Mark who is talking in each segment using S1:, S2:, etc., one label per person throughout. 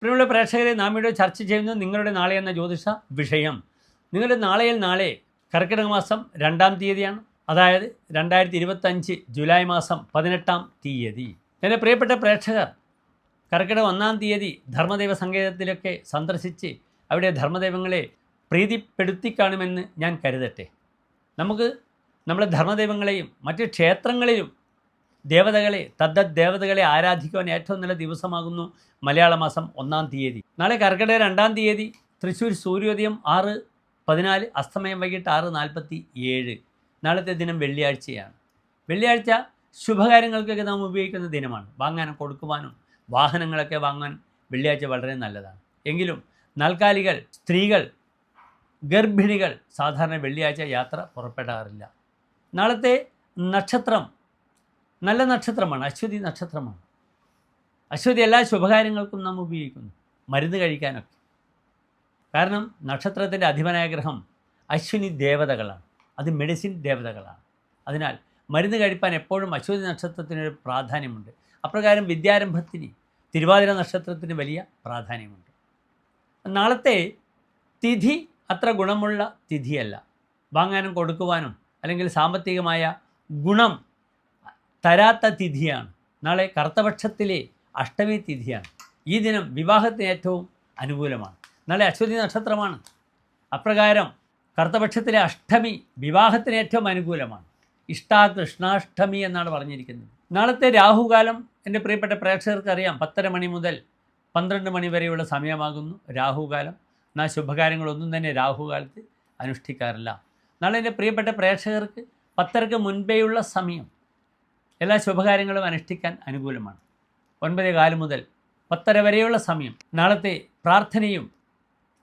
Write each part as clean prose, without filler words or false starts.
S1: പ്രിയമുള്ള പ്രേക്ഷകരെ, നാം ഇവിടെ ചർച്ച ചെയ്യുന്നത് നിങ്ങളുടെ നാളെ എന്ന ജ്യോതിഷ വിഷയം. നിങ്ങളുടെ നാളെ കർക്കിടക മാസം 2-ാം തീയതിയാണ്. അതായത് 2025 ജൂലൈ മാസം 18-ാം തീയതി. എൻ്റെ പ്രിയപ്പെട്ട പ്രേക്ഷകർ, കർക്കിടക 1-ാം തീയതി ധർമ്മദൈവ സങ്കേതത്തിലൊക്കെ സന്ദർശിച്ച് അവിടെ ധർമ്മദൈവങ്ങളെ പ്രീതിപ്പെടുത്തി കാണുമെന്ന് ഞാൻ കരുതട്ടെ. നമുക്ക് നമ്മുടെ ധർമ്മദൈവങ്ങളെയും മറ്റ് ക്ഷേത്രങ്ങളിലും ദേവതകളെ ദേവതകളെ ആരാധിക്കുവാൻ ഏറ്റവും നല്ല ദിവസമാകുന്നു മലയാള മാസം 1-ാം തീയതി. നാളെ കർക്കിടക 2-ാം തീയതി തൃശ്ശൂർ സൂര്യോദയം 6:14, അസ്തമയം വൈകിട്ട് 6:47. നാളത്തെ ദിനം വെള്ളിയാഴ്ചയാണ്. വെള്ളിയാഴ്ച ശുഭകാര്യങ്ങൾക്കൊക്കെ നാം ഉപയോഗിക്കുന്ന ദിനമാണ്. വാങ്ങാനും കൊടുക്കുവാനും വാഹനങ്ങളൊക്കെ വാങ്ങാൻ വെള്ളിയാഴ്ച വളരെ നല്ലതാണ്. എങ്കിലും നാൽക്കാലികൾ, സ്ത്രീകൾ, ഗർഭിണികൾ സാധാരണ വെള്ളിയാഴ്ച യാത്ര പുറപ്പെടാറില്ല. നാളത്തെ നക്ഷത്രം നല്ല നക്ഷത്രമാണ്, അശ്വതി നക്ഷത്രമാണ്. അശ്വതി എല്ലാ ശുഭകാര്യങ്ങൾക്കും നാം ഉപയോഗിക്കുന്നു, മരുന്ന് കഴിക്കാനൊക്കെ. കാരണം നക്ഷത്രത്തിൻ്റെ അധിപനായ ഗ്രഹം അശ്വിനി ദേവതകളാണ്, അത് മെഡിസിൻ ദേവതകളാണ്. അതിനാൽ മരുന്ന് കഴിപ്പാൻ എപ്പോഴും അശ്വതി നക്ഷത്രത്തിനൊരു പ്രാധാന്യമുണ്ട്. അപ്രകാരം വിദ്യാരംഭത്തിന് തിരുവാതിര നക്ഷത്രത്തിന് വലിയ പ്രാധാന്യമുണ്ട്. നാളത്തെ തിഥി അത്ര ഗുണമുള്ള തിഥിയല്ല. വാങ്ങാനും കൊടുക്കുവാനും അല്ലെങ്കിൽ സാമ്പത്തികമായ ഗുണം തരാത്ത തിഥിയാണ്. നാളെ കറുത്തപക്ഷത്തിലെ അഷ്ടമി തിഥിയാണ്. ഈ ദിനം വിവാഹത്തിന് ഏറ്റവും അനുകൂലമാണ്. നാളെ അശ്വതി നക്ഷത്രമാണ്. അപ്രകാരം കറുത്തപക്ഷത്തിലെ അഷ്ടമി വിവാഹത്തിന് ഏറ്റവും അനുകൂലമാണ്. കൃഷ്ണാഷ്ടമി എന്നാണ് പറഞ്ഞിരിക്കുന്നത്. നാളത്തെ രാഹുകാലം എൻ്റെ പ്രിയപ്പെട്ട പ്രേക്ഷകർക്ക് അറിയാം. 10:30 മണി മുതൽ 12 മണി വരെയുള്ള സമയമാകുന്നു രാഹുകാലം. എന്നാൽ ശുഭകാര്യങ്ങളൊന്നും തന്നെ രാഹുകാലത്ത് അനുഷ്ഠിക്കാറില്ല. നാളെ എൻ്റെ പ്രിയപ്പെട്ട പ്രേക്ഷകർക്ക് 10:30 മുൻപേയുള്ള സമയം എല്ലാ ശുഭകാര്യങ്ങളും അനുഷ്ഠിക്കാൻ അനുകൂലമാണ്. 9:15 മുതൽ 10:30 വരെയുള്ള സമയം നാളത്തെ പ്രാർത്ഥനയും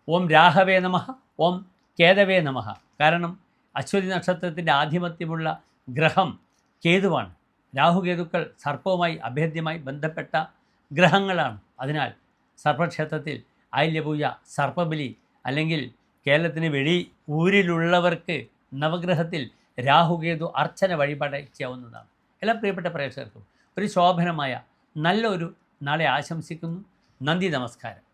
S1: ഓം രാഹവേ നമഃ, ഓം കേതവേ നമഃ. കാരണം അശ്വതി നക്ഷത്രത്തിൻ്റെ ആധിപത്യമുള്ള ഗ്രഹം കേതുവാണ്. രാഹുകേതുക്കൾ സർപ്പവുമായി അഭേദ്യമായി ബന്ധപ്പെട്ട ഗ്രഹങ്ങളാണ്. അതിനാൽ സർപ്പക്ഷേത്രത്തിൽ ആയില്യപൂജ, സർപ്പബലി, അല്ലെങ്കിൽ കേരളത്തിന് ഊരിലുള്ളവർക്ക് നവഗ്രഹത്തിൽ രാഹുകേതു അർച്ചന വഴിപാട് ചെയ്യാവുന്നതാണ്. എല്ലാ പ്രിയപ്പെട്ട പ്രേക്ഷകർക്കും ഒരു ശോഭനമായ നല്ലൊരു നാളെ ആശംസിക്കുന്നു. നന്ദി, നമസ്കാരം.